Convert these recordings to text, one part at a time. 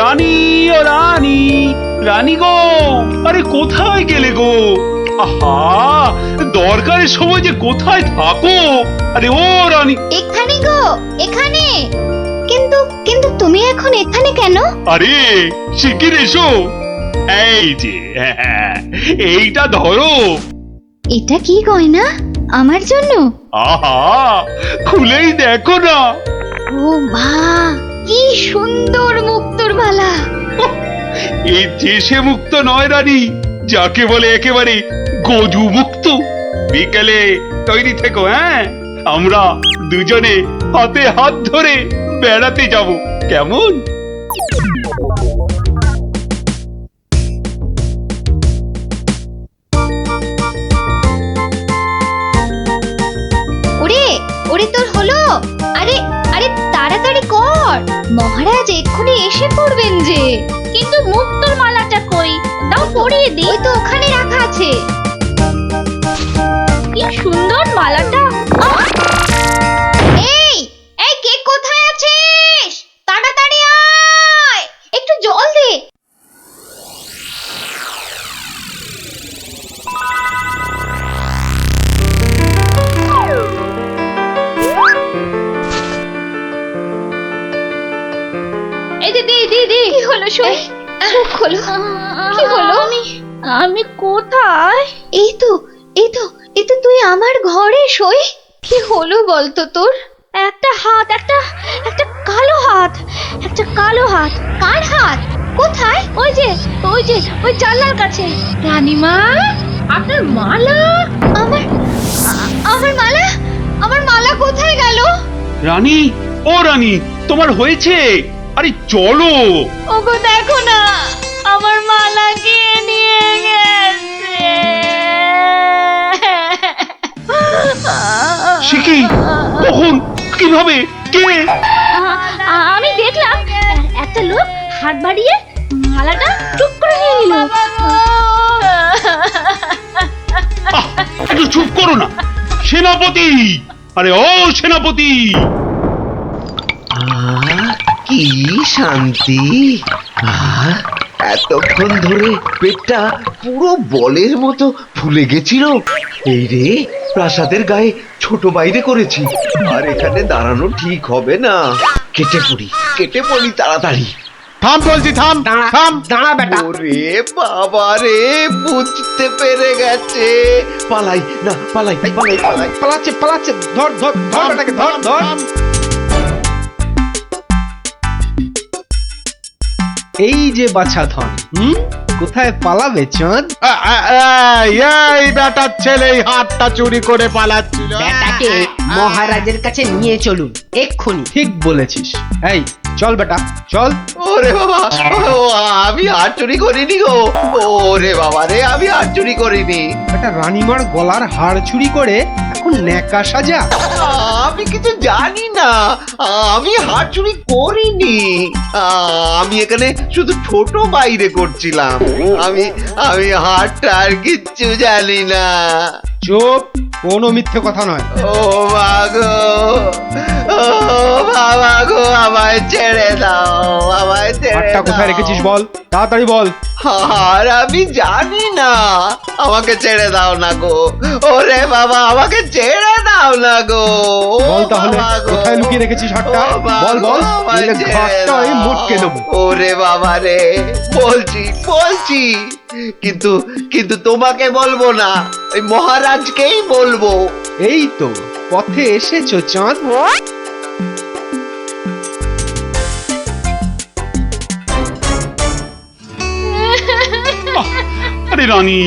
রানী, ও রানী, রানী গো, আরে কোথায় গেলে গো? আহা, দরকারের সময় যে কোথায় থাকো? আরে ও রানী। এখানে গো, এখানে। কিন্তু কিন্তু তুমি এখন এখানে কেন? আরে শিগগির এসো। এই যে এইটা ধরো। এটা কি গয়না? আমার জন্য? আহা, খুলেই দেখো না। ও মা, কি সুন্দর মুক্তোর মালা! এই দেশে মুক্ত নয় রানী, যাকে বলে একেবারে গজু মুক্ত। বিকেলে তৈরি থেকো, হ্যাঁ? আমরা দুজনে হাতে হাত ধরে বেড়াতে যাব, কেমন? ওরে ওরে, তোর হলো? আরে আরে, তাড়াতাড়ি কর, মহারাজ এক্ষুনি এসে পড়বেন যে। কিন্তু মুক্তোর মালাটা কই? দাও পরিয়ে দিই। ওই তো ওখানে রাখা আছে। কি সুন্দর মালাটা! এই এই, কে কোথায় আছিস? তাড়াতাড়ি আয়, একটু জল দে। এই যে, দি দি দি, কি হলো? শুই চোখ খোলো। কি হলো? আমি কোথায়? এই তো এই তো এই তো, তুই আমার ঘরে শুই। কি হলো বলতো তোর? একটা হাত, একটা একটা কালো হাত, একটা কালো হাত। কার হাত? কোথায়? ওই যে ওই যে ওই জানলার কাছে। রানীমা, আপনার মালা! আমার আমার মালা, আমার মালা কোথায় গেল? রানী, ও রানী, তোমার হয়েছে? আরে চলো। ওগো দেখো না, আমার মালা কে নিয়ে গেছে। সে কি? কখন? কিভাবে? কে? আমি দেখলাম একটা লোক হাত বাড়িয়ে মালাটা চুপ করে নিয়ে নিল। আহ, একটু চুপ করো না সেনাপতি। আরে ও সেনাপতি! কি শান্তি! এতক্ষণ ধরে পেটটা পুরো বলের মতো ফুলে গেছিল। এই রে, প্রাসাদের গায়ে ছোট বাইরে করেছি, আর এখানে দাঁড়ানো ঠিক হবে না। কেটে পড়ি তাড়াতাড়ি। থাম বলছি, থাম থাম। দাঁড়া বেটা। ওরে বাবা রে, বুঝতে পেরে গেছে। পালাই না, পালাই পালাই পালাই। পালাচ্ছে পালাচ্ছে, ধর ধর ধর বেটাকে, ধর ধর। এই যে বাছা ধন, কোথায় পালাবে চাঁদ? এই বেটার ছেলে এই হাতটা চুরি করে পালাচ্ছিল। বেটাকে মহারাজের কাছে নিয়ে চলুন এক্ষুনি। ঠিক বলেছিস। এই চল বেটা, চল। ওরে বাবা, ও আমি হাত চুরি করিনি গো। ওরে বাবা রে, আমি হাত চুরি করিনি। বেটা রানীমার গলার হাড় চুরি করে এখন ন্যাকা সাজা। আমি কিছু জানি না, আমি হাত চুরি করিনি। আমি এখানে শুধু ছোট বাইরে করছিলাম। আমি আমি হাতটা আর কিচ্ছু জানি না। চুপ, কোনো মিথ্যে কথা নয়। ও মা গো, ও বাবা গো, আমায় ছেড়ে দাও, আমায় ছেড়ে হাতটা কোথায় দাও। রেখেছিস বল, তাড়াতাড়ি বল। আর আমি জানি না, আমাকে ছেড়ে দাও না গো। ওরে বাবা, আমাকে ছেড়ে দাও না গো। বল তাহলে, বাবা গো। কোথায় লুকিয়ে রেখেছিস হাতটা? ও বাবা বল বল, গো, আমায় নইলে ছেড়ে ঘাটটা আমি দাও। মোটকে দেবো। ওরে বাবা রে, বলছি বলছি, কিন্তু কিন্তু তোমাকে বলবো না, ওই মহারাজকেই বলবো। এই তো পথে এসেছো চাঁদ। আরে রানী,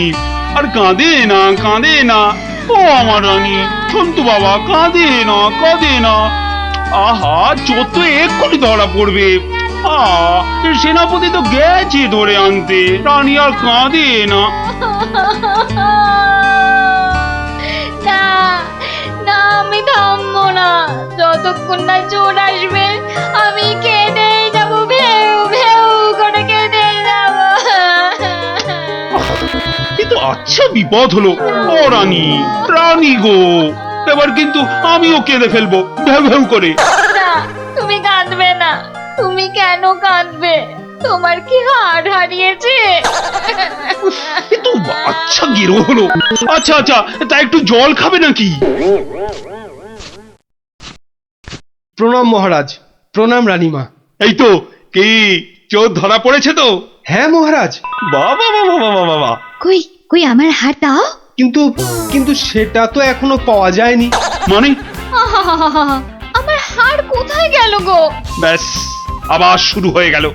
আর কাঁদে না, কাঁদে না। ও আমার রানী, সন্তু বাবা, কাঁদে না, কাঁদে না। আহা, চোর তো এক্ষুনি ধরা পড়বে। সেনাপতি তো গেছে ধরে আনতে। রানী আর কাঁদে না। না না, আমি থামবো না যতক্ষণ না চোর আসবে। আমি কেঁদেই যাবো, ভেউ ভেউ করে কেঁদে যাবো। কিন্তু আচ্ছা বিপদ হলো। ও রানী, রানী গো, এবার কিন্তু আমিও কেঁদে ফেলবো ভেউ ভেউ করে। না, তুমি কাঁদবে না। তুমি কেন কাঁদবে? তোমার কি হাড় হারিয়েছে? এ তো আচ্ছা গেরো হলো। আচ্ছা আচ্ছা, তা একটু জল খাবে নাকি? প্রণাম মহারাজ, প্রণাম রানীমা। এই তো, কি চোর ধরা পড়েছে তো? হ্যাঁ মহারাজ, বাবা বাবা বাবা বাবা, কই কই আমার হাড় দাও। কিন্তু কিন্তু সেটা তো এখনো পাওয়া যায়নি। মানে আহাহাহাহা, আমার হাড় কোথায় গেল গো? ব্যাস, আবার শুরু হয়ে গেল।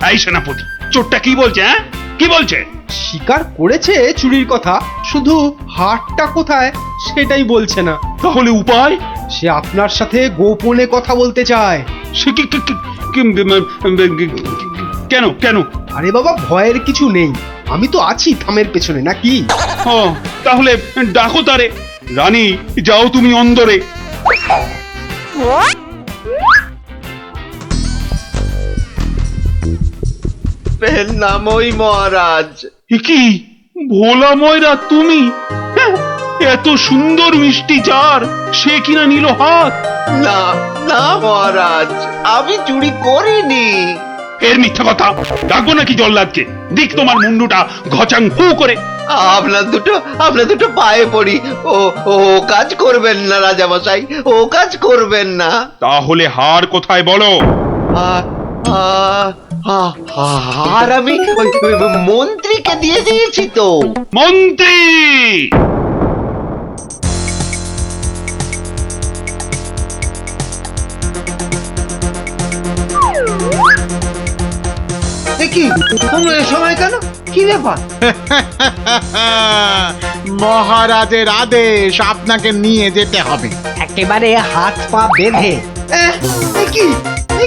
এই সেনাপতি, চোরটা কি বলছে? হ্যাঁ, কি বলছে? স্বীকার করেছে চুরির কথা, শুধু হাটটা কোথায় সেটাই বলছে না। তাহলে উপায়? সে আপনার সাথে গোপনে কথা বলতে চায়। সে কেন কেন? আরে বাবা, ভয়ের কিছু নেই, আমি তো আছি থামের পেছনে, নাকি? ও, তাহলে ডাকো তারে। রানী, যাও তুমি অন্দরে। এর নামই মহারাজ। এ কি ভোলা ময়রা তুমি? হ্যাঁ, এত সুন্দর মিষ্টি চার, সে কিনা নিল হাত। না না মহারাজ, আমি চুরি করিনি। এর মিথ্যা কথা। ডাকবো নাকি জল্লাদকে? দিক তোমার মুন্ডুটা ঘচাং ফু করে। আপনার দুটো পায়ে পড়ি। ও ও কাজ করবেন না রাজামশাই, ও কাজ করবেন না। তাহলে হার কোথায় বলো? আর আমি ওই মন্ত্রীকে দিয়ে দিয়েছি তো। মন্ত্রী! কি তোমরা এ সময় কেন? কি ব্যাপার? মহারাজের আদেশ, আপনাকে নিয়ে যেতে হবে। একেবারে হাত পা বেঁধে।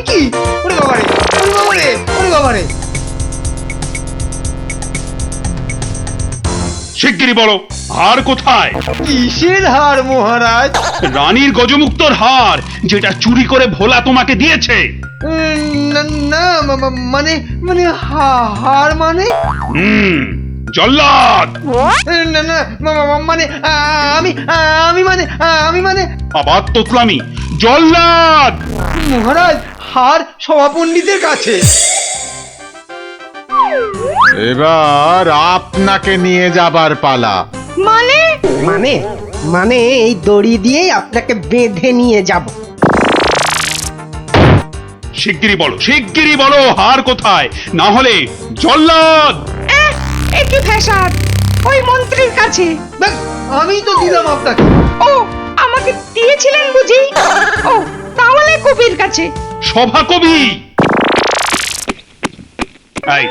কি ওরে বাবারে, ওরে বাবারে, ওরে বাবারে! শিগগিরই বলো, হার কোথায়? কিসের হার মহারাজ? রানীর গজমুক্তর হার, যেটা চুরি করে ভোলা তোমাকে দিয়েছে। না না, মানে মানে হার মানে? জল্লাদ! না না, মানে আমি মানে আবার তোতলামি। জল্লাদ! মহারাজ, হার সভাপণ্ডিতের কাছে। এবার আপনাকে নিয়ে যাবার পালা। মানে মানে মানে এই দড়ি দিয়ে আপনাকে বেঁধে নিয়ে যাব। শিগগিরই বলো হার কোথায়, না হলে জল্লাদ! একই ফ্যাশন, ওই মন্ত্রীর কাছে। আমি তো দিলাম আপনাকে। ও, আমাকে দিয়েছিলেন বুঝি? ও, তাহলে কবির কাছে। সভা কবি! এই,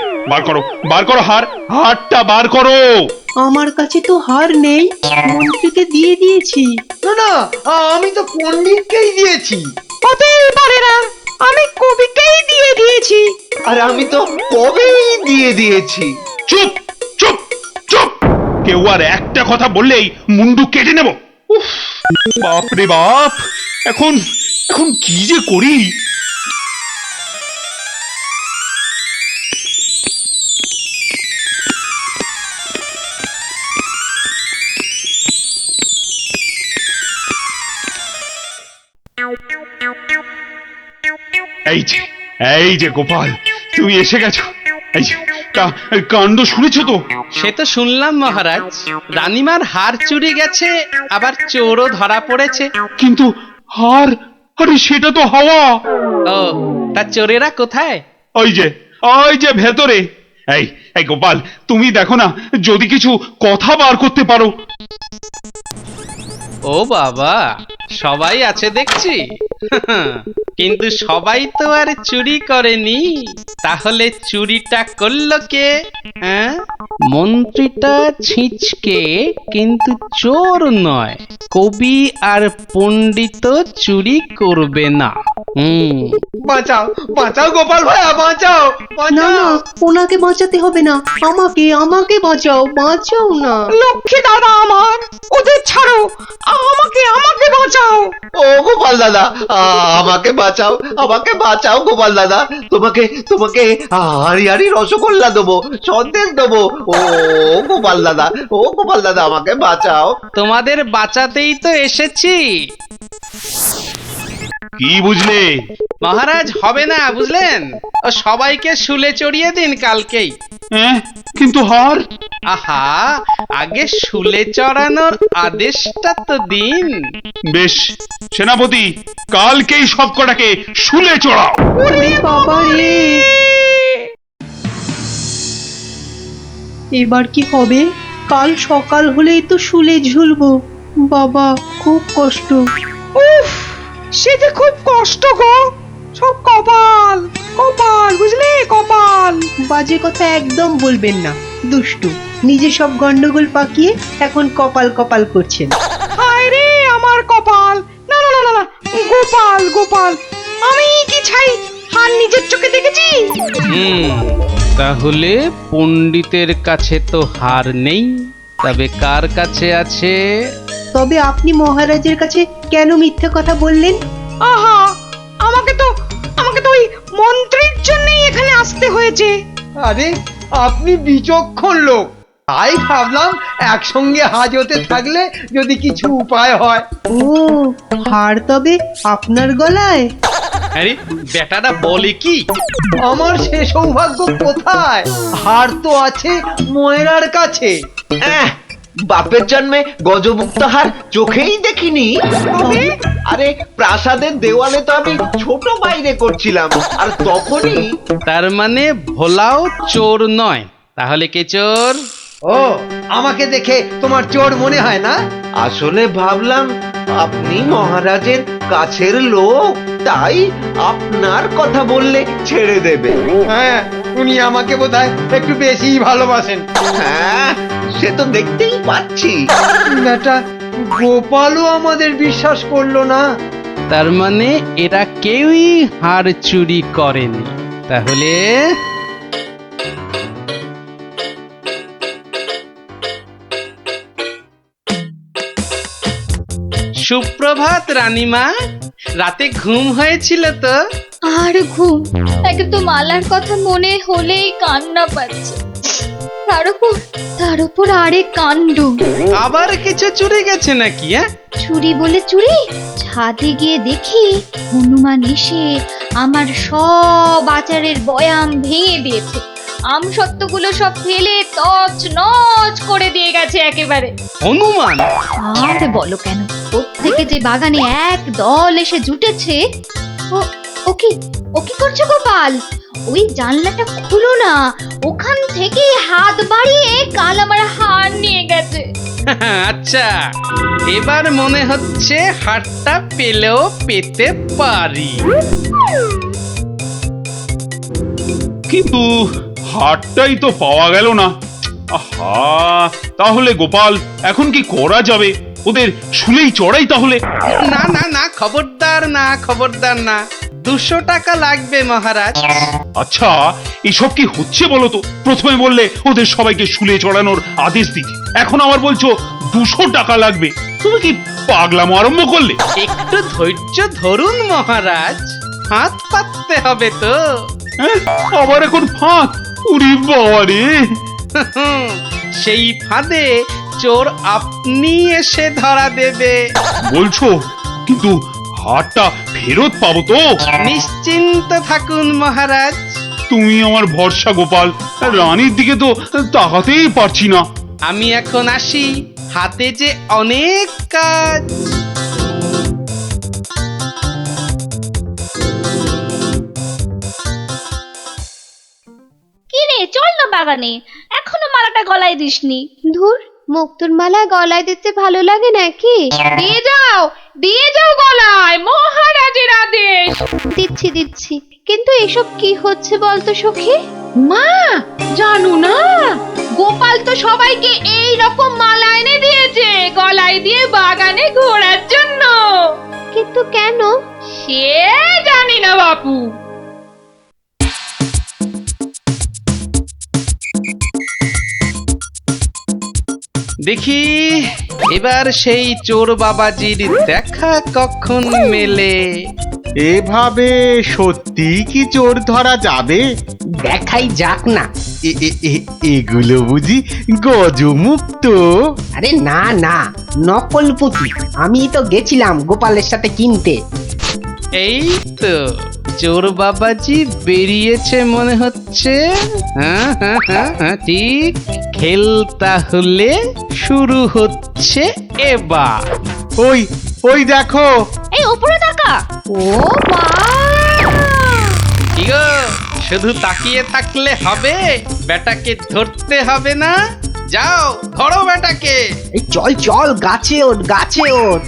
বার করো হার, হারটা বার করো। আমার কাছে তো হার নেই, মন্ত্রীকে দিয়ে দিয়েছি। না না, আমি তো পণ্ডিতকেই দিয়েছি। হতেই পারে না, আমি কবিকেই দিয়ে দিয়েছি। আর আমি তো কবেই দিয়ে দিয়েছি। চুপ চুপ চুপ! কেউ আর একটা কথা বললেই মুন্ডু কেটে নেব। উফ, বাপ রে বাপ! এখন এখন কি যে করি! এই যে গোপাল, তুমি এসে গেছো। এই যে, তা কাণ্ড শুনেছো তো? সে তো শুনলাম মহারাজ, রানীমার হার চুরি গেছে, আবার চোরও ধরা পড়েছে। কিন্তু হার, আরে সেটা তো হাওয়া। ও, তা চোরেরা কোথায়? ওই যে ভেতরে। এই এই গোপাল, তুমি দেখো না, যদি কিছু কথা বার করতে পারো। ও বাবা, সবাই আছে দেখছি। কিন্তু সবাই তো আর চুরি করেনি, তাহলে চুরিটা করলো কে? হ্যাঁ, মন্ত্রীটা ছিঁচকে, কিন্তু চোর নয়। কবি আর পণ্ডিত চুরি করবে না। বাঁচাও বাঁচাও গোপাল ভাইয়া, বাঁচাও না না, বাঁচাও। ওনাকে বাঁচাতে হবে না, আমাকে বাঁচাও, বাঁচাও না। লক্ষ্মী দাদা আমার, ওদের ছাড়ো, আমাকে বাঁচাও। ও গোপাল দাদা, আমাকে বাঁচাও গোপাল দাদা। তোমাকে হাড়ি হাড়ি রসগোল্লা দেবো, সন্দেশ দেবো। ও গোপাল দাদা, আমাকে বাঁচাও। তোমাদের বাঁচাতেই তো এসেছি। কি বুঝলে? মহারাজ হবে না বুঝলেন, ও সবাইকে শুলে চড়িয়ে দিন কালকেই। হ্যাঁ, কিন্তু হার? আহা, আগে শুলে চড়ানোর আদেশটা তো দিন। বেশ, সেনাপতি কালকেই সব কটাকে শুলে চড়াও। ওরে বাবা রে, এবার কি হবে? কাল সকাল হলেই তো শুলে ঝুলবো। বাবা, খুব কষ্ট। উফ, সে যে খুব কষ্ট গো। সব কপাল কপাল, বুঝলে, কপাল। বাজে কথা একদম বলবেন না, দুষ্টু। নিজে সব গন্ডগোল পাকিয়ে এখন কপাল কপাল করছেন। হায় রে আমার কপাল! না না না না না, গোপাল গোপাল, আমি কি ছাই হার নিজের চোখে দেখেছি? তাহলে পণ্ডিতের কাছে তো হার নেই, তবে কার কাছে আছে? তবে আপনি মহারাজের কাছে কেন মিথ্যে কথা বললেন? আহা, আমাকে তো ওই মন্ত্রীর জন্যই এখানে আসতে হয়েছে। আরে আপনি বিচক্ষণ লোক, তাই ভাবলাম একসঙ্গে হাজতে থাকলে যদি কিছু উপায় হয়। ও, হার তবে আপনার গলায়? আরে বেটাটা বলে কি? আমার সে সৌভাগ্য কোথায়? হার তো আছে ময়রার কাছে। বাপের জন্মে গজমুক্ত হার চোখেই দেখিনি। আরে প্রাসাদের দেওয়ালে তো আমি ছোট বাইরে করছিলাম, আর তখনই। তার মানে ভোলাও চোর নয়, তাহলে কে চোর? ও, আমাকে দেখে তোমার চোর মনে হয় না? আসলে ভাবলাম আপনি মহারাজের কাছের লোক, তাই আপনার কথা বললে ছেড়ে দেবে। হ্যাঁ, উনি আমাকে বোধহয় একটু বেশিই ভালোবাসেন। হ্যাঁ, সে তো দেখতেই পাচ্ছি। বেটা গোপালও আমাদের বিশ্বাস করলো না। তার মানে এরা কেউই হার চুরি করেনি। তাহলে সুপ্রভাত রানীমা, রাতে ঘুম হয়েছিল তো? আর ঘুম, একে তো মালার কথা মনে হলেই কান্না পাচ্ছে। তার উপর আরেক কাণ্ড। আবার কিছু চুরি গেছে নাকি? চুরি বলে চুরি, ছাদে গিয়ে দেখি হনুমান এসে আমার সব আচারের বয়াম ভেঙে দিয়েছে। আমসত্ত্বগুলো সব ফেলে তছ নছ করে দিয়ে গেছে একেবারে। হনুমান? আর বলো কেন, প্রত্যেকে যে বাগানে এক দল এসে জুটেছে। ও কি করছো গোপাল? ওই জানলাটা খুলো না, ওখান থেকে হাত বাড়িয়ে কাল আমার হার নিয়ে গেছে। আচ্ছা, এবার মনে হচ্ছে হারটা পেলেও পেতে পারি। কিন্তু হারটাই তো পাওয়া গেল না। আহা, তাহলে গোপাল এখন কি করা যাবে? ওদের শুলেই চড়াই তাহলে। না না না, খবরদার না, খবরদার না। 200 টাকা লাগবে মহারাজ। আচ্ছা, এসব কি হচ্ছে বলো তো? প্রথমে বললে ওদের সবাইকে শুলে চড়ানোর আদেশ দিতে, এখন আবার বলছো 200 টাকা লাগবে। তুমি কি পাগলামো আরম্ভ করলে? একটু ধৈর্য ধরুন মহারাজ, হাত পাততে হবে তো। হ্যাঁ, আবার এখন ফাঁক? উরি বাবা রে! সেই ফাঁদে চোর আপনি এসে ধরা দেবে। বলছো, কিন্তু হারটা ফেরত পাবো তো? নিশ্চিন্ত থাকুন মহারাজ। তুমি আমার ভরসা গোপাল, রানীর দিকে তো তাকাতেই পারছি না। আমি এখন আসি, হাতে যে অনেক কাজ। কি রে, চল না বাগানে, এখনো মালাটা গলায় দিসনি। ধুর, মুক্তোর মালা গলায় দিতে ভালো লাগে নাকি? দিয়ে যাও গলায়, মহারাজের আদেশ। দিচ্ছি, কিন্তু এসব কি হচ্ছে বলতো সখী? মা, জানো না, গোপাল তো সবাইকে এই রকম মালা এনে দিয়েছে গলায় দিয়ে বাগানে ঘোরার জন্য। কিন্তু কেন সে জানি না বাপু। দেখি এবার সেই চোর বাবাজির দেখা কখন মেলে। এভাবে সত্যি কি চোর ধরা যাবে? দেখাই যাক না। এগুলো বুঝি গজমুক্ত? আরে না না, নকল পুঁতি। আমি তো গেছিলাম গোপালের সাথে কিনতে। এই তো চোর বাবাজি বেরিয়েছে মনে হচ্ছে। হ্যাঁ হ্যাঁ হ্যাঁ হ্যাঁ ঠিক। খেল তাহলে শুরু হচ্ছে এবার। ওই ওই দেখো, এই উপরে তাকা। ও মা! কি গো, শুধু তাকিয়ে থাকলে হবে? বেটাকে ধরতে হবে না? যাও ধরো বেটাকে। এই চল চল, গাছে ওঠ, গাছে ওঠ।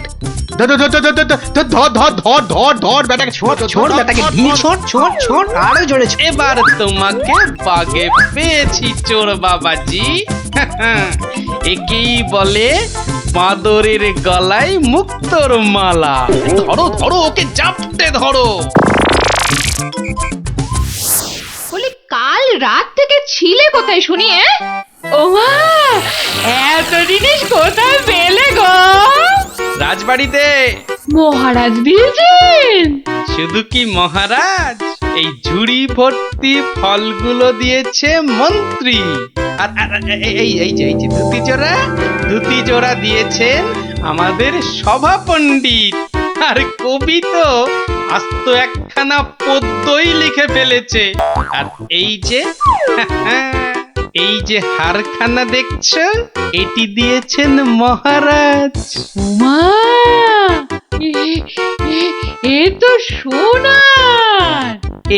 ধর ধর ধর ধর ধর ধর ধর ধর ধর ধর বেটাকে ছোট ছোট বেটাকে ঢিল ছোট ছোট ছোট, আরো জোরে ছোট। এবার তোমাকে বাগে পেয়েছি চোর বাবাজি। একেই বলে বাঁদরের গলায় মুক্তোর মালা। ধরো ধরো, ওকে জাপটে ধরো। বলি কাল রাত থেকে ছিলে কোথায় শুনি? ও মা, এত জিনিস কোথায় পেলে গো? রাজবাড়িতে। মহারাজ দিয়েছেন? শুধু কি মহারাজ, এই ঝুড়ি ভর্তি ফলগুলো দিয়েছে মন্ত্রী। আর এই যে ধুতি জোড়া দিয়েছেন আমাদের সভা পণ্ডিত। আর কবি তো আস্ত একখানা পদ্যই লিখে ফেলেছে। আর এই যে হারখানা দেখছো, এটি দিয়েছেন মহারাজ। মা, এ তো সোনার।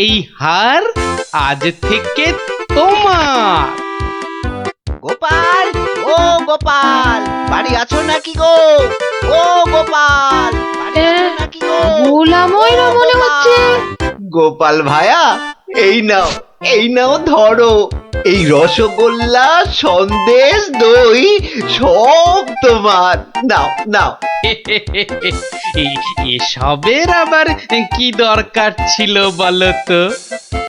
এই হার আজ থেকে তোমার। গোপাল, ও গোপাল, বাড়ি আছো নাকি গো? ও গোপাল, বাড়ি আছো নাকি গো? ভোলা ময়রা মনে হচ্ছে। গোপাল ভায়া, এই নাও, এই নাও ধরো। এই রসগোল্লা, সন্দেশ, দই সব তোমার। নাও নাও। এসবের আবার কি দরকার ছিল বলো তো?